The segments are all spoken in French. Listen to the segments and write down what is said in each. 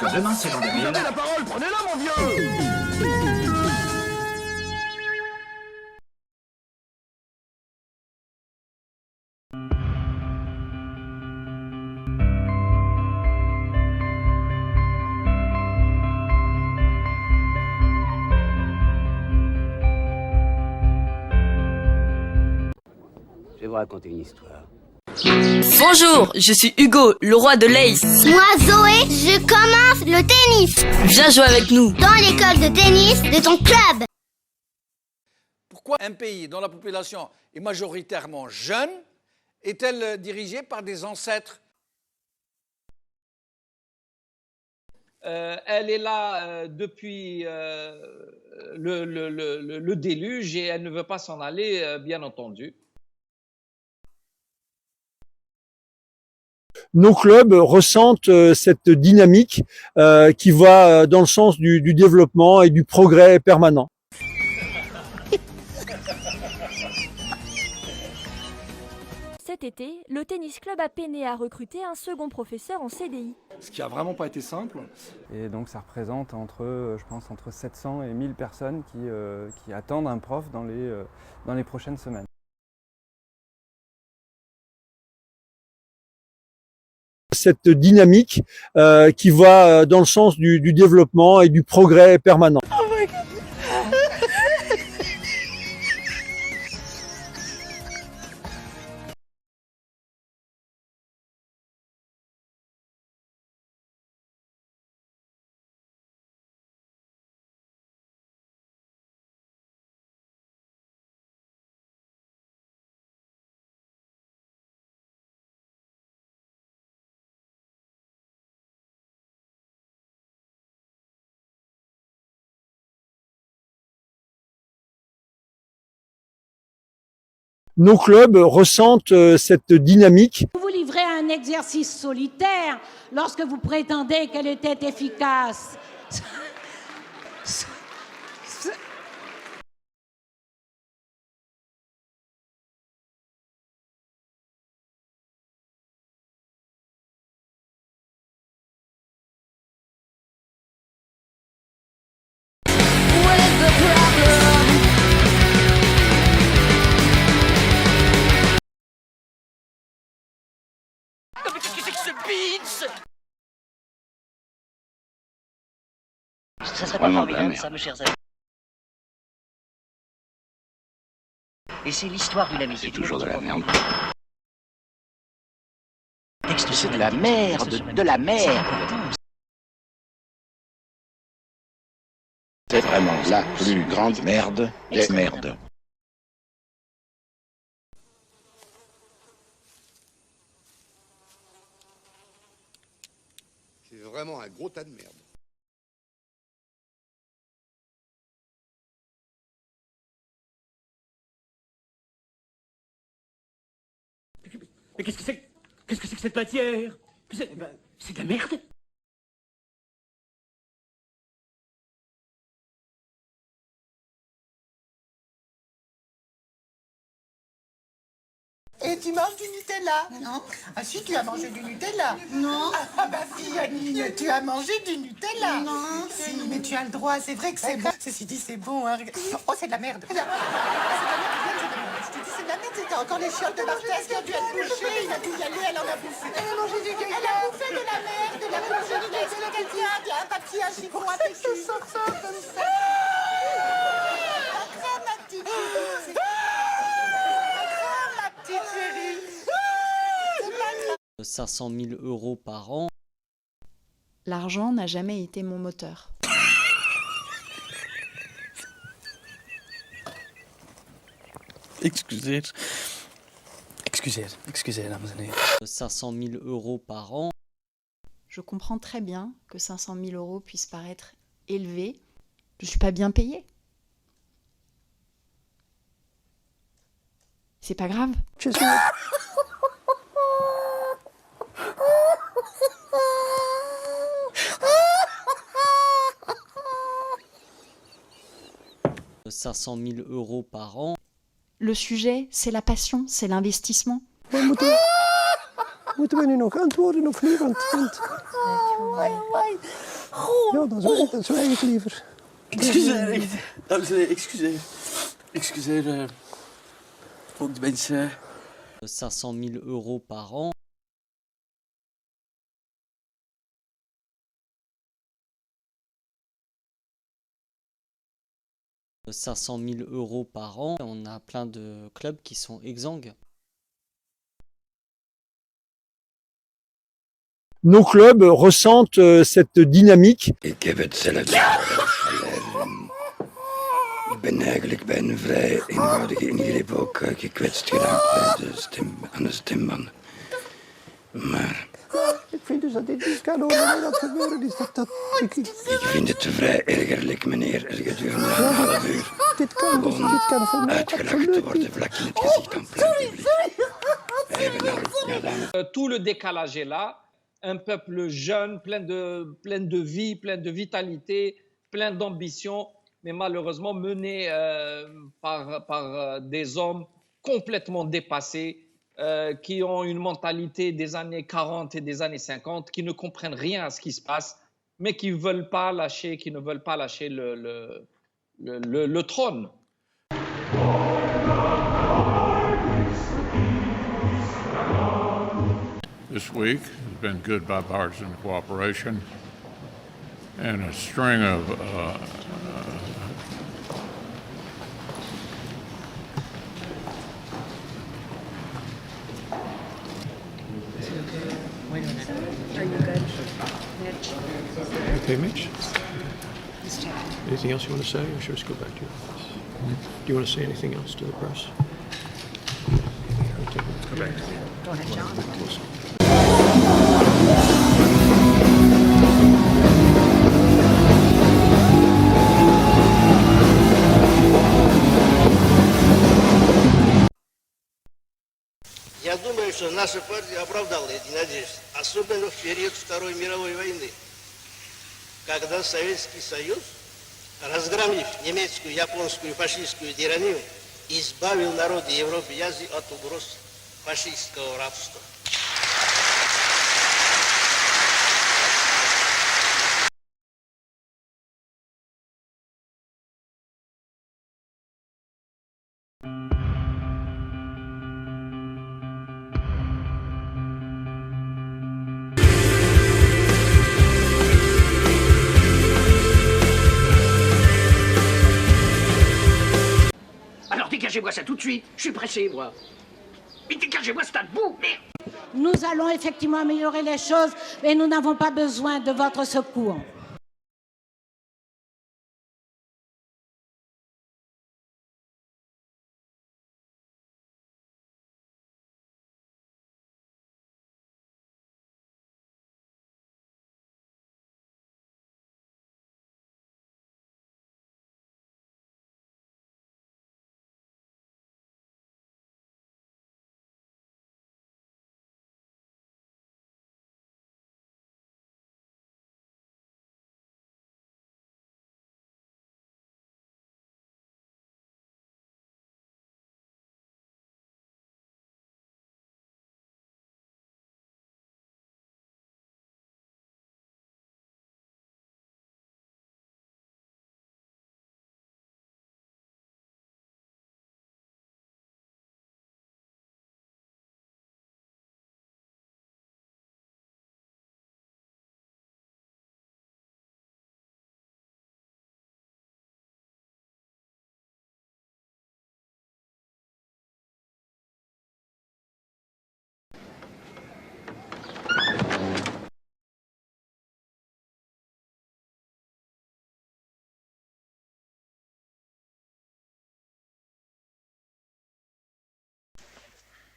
que demain c'est l'an Vous 2000. avez la parole, prenez-la, mon vieux! Je vais vous raconter une histoire. Bonjour, je suis Hugo, le roi de l'Ace. Moi, Zoé, je commence le tennis Viens jouer avec nous. dans l'école de tennis de ton club. Pourquoi un pays dont la population est majoritairement jeune est-elle dirigée par des ancêtres? Elle est là depuis le déluge et elle ne veut pas s'en aller, bien entendu. Nos clubs ressentent cette dynamique qui va dans le sens du développement et du progrès permanent. Cet été, le tennis club a peiné à recruter un second professeur en CDI. Ce qui a vraiment pas été simple. Et donc ça représente entre 700 et 1000 personnes qui attendent un prof dans les prochaines semaines. Cette dynamique qui va dans le sens du développement et du progrès permanent. Nos clubs ressentent cette dynamique. Vous vous livrez à un exercice solitaire lorsque vous prétendez qu'elle était efficace. Qu'est-ce que c'est que ce bitch? Ça serait pas formidable, ça, mes chers amis. Et c'est l'histoire d'une amitié. C'est toujours de la merde. C'est de la merde, de la merde. C'est vraiment la plus grande merde des merdes. C'est vraiment un gros tas de merde. Mais qu'est-ce que c'est que cette matière? C'est de la merde. Et tu manges du Nutella? Non. Ah si, tu as mangé du Nutella? Non. Ah bah si, Annie, tu as mangé du Nutella? Non. Si, mais tu as le droit, c'est vrai que c'est bon. Ceci dit, c'est bon, hein. Oh, c'est de la merde. C'est de la merde. Je te dis, c'est de la merde. C'était encore les chiottes de Barthès qui ont dû être bouchées. Il a dû y aller, elle en a bouffé. Elle a mangé du caca. Elle a bouffé de la merde, elle a bouffé du caca. Il y a un papier, un chiffon, un PQ. Ça sort ça comme ça. La crème, ma petite chérie. La crème, ma petite chérie. 500 000 euros par an. L'argent n'a jamais été mon moteur. Excusez, mesdames et messieurs. 500 000 euros par an. Je comprends très bien que 500 000 euros puissent paraître élevés. Je suis pas bien payée. C'est pas grave. Je suis... 500 000 euros par an. Le sujet, c'est la passion, c'est l'investissement. Ouais, moto. Moeten we nu nog antwoorden of niet? Want ja, dan zwijg ik liever. Excuseer, dames en heren, excuseer. Excuseer voor de mensen. 500 000 euros par an. De 500 000 euros par an. On a plein de clubs qui sont exsangues. Nos clubs ressentent cette dynamique. Ik heb het zelf. Ik ben eigenlijk bij een vrij eenvoudige ingreep ook gekwetst geraakt aan de stembanden. Maar Ik vind dus dat dit niet kan over dat gebeuren is. ik vind het vrij ergerlijk, meneer, er gedurende een half uur Dit kan voor mij uitgelachen te worden vlak in het gezicht van plein publiek. Wij hebben al Tout le décalage est là. Un peuple jeune, plein de vie, plein de vitalité, plein d'ambition, mais malheureusement mené par des hommes complètement dépassés, qui ont une mentalité des années 40 et des années 50, qui ne comprennent rien à ce qui se passe, mais qui ne veulent pas lâcher le trône. This week has been good bipartisan cooperation and a string of Are you good, Mitch? Okay, Mitch? Anything else you want to say, or should we just go back to your office? Do you want to say anything else to the press? Go back. Go ahead, John. Я думаю, что наша партия оправдала эти надежды, особенно в период Второй мировой войны, когда Советский Союз, разгромив немецкую, японскую, фашистскую тиранию, избавил народы Европы и Азии от угроз фашистского рабства. Alors dégagez-moi ça tout de suite, je suis pressé, moi. Mais dégagez-moi ce tas de boue, merde. Nous allons effectivement améliorer les choses, mais nous n'avons pas besoin de votre secours.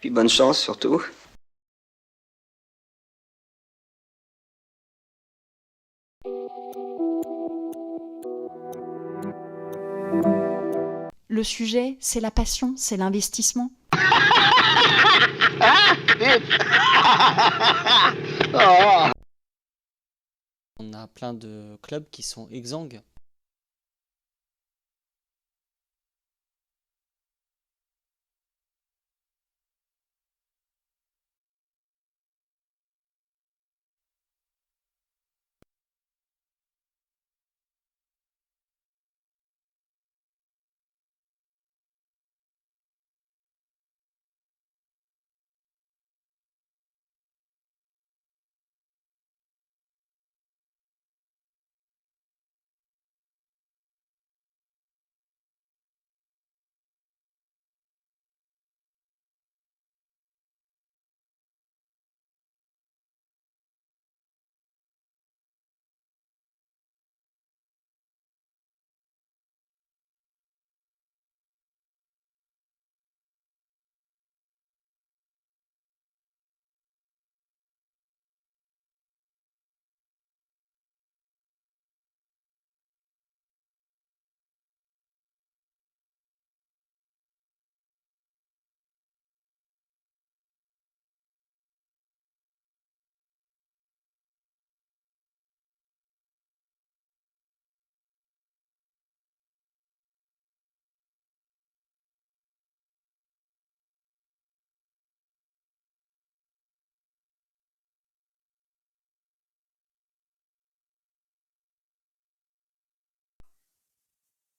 Puis bonne chance surtout. Le sujet, c'est la passion, c'est l'investissement. On a plein de clubs qui sont exsangues.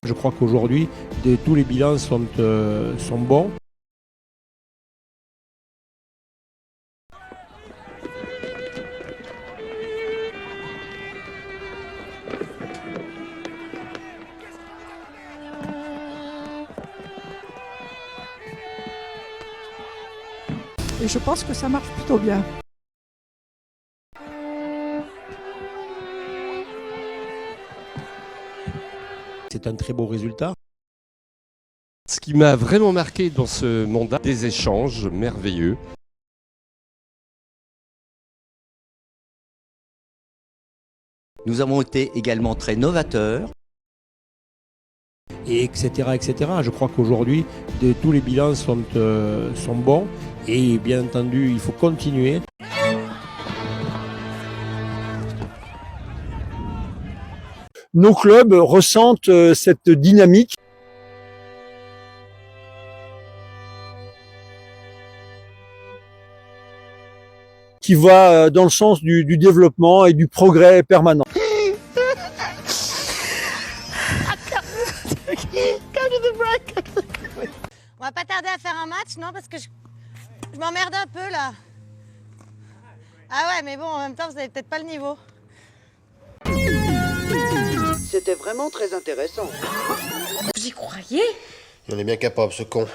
Je crois qu'aujourd'hui, tous les bilans sont bons. Et je pense que ça marche plutôt bien. C'est un très beau résultat. Ce qui m'a vraiment marqué dans ce mandat, des échanges merveilleux. Nous avons été également très novateurs. Et etc. Je crois qu'aujourd'hui, tous les bilans sont bons. Et bien entendu, il faut continuer. Nos clubs ressentent cette dynamique. Qui va dans le sens du développement et du progrès permanent. On va pas tarder à faire un match, non? Parce que je m'emmerde un peu là. Ah ouais, mais bon, en même temps, vous avez peut-être pas le niveau. C'était vraiment très intéressant. Vous y croyez? Il en est bien capable, ce con.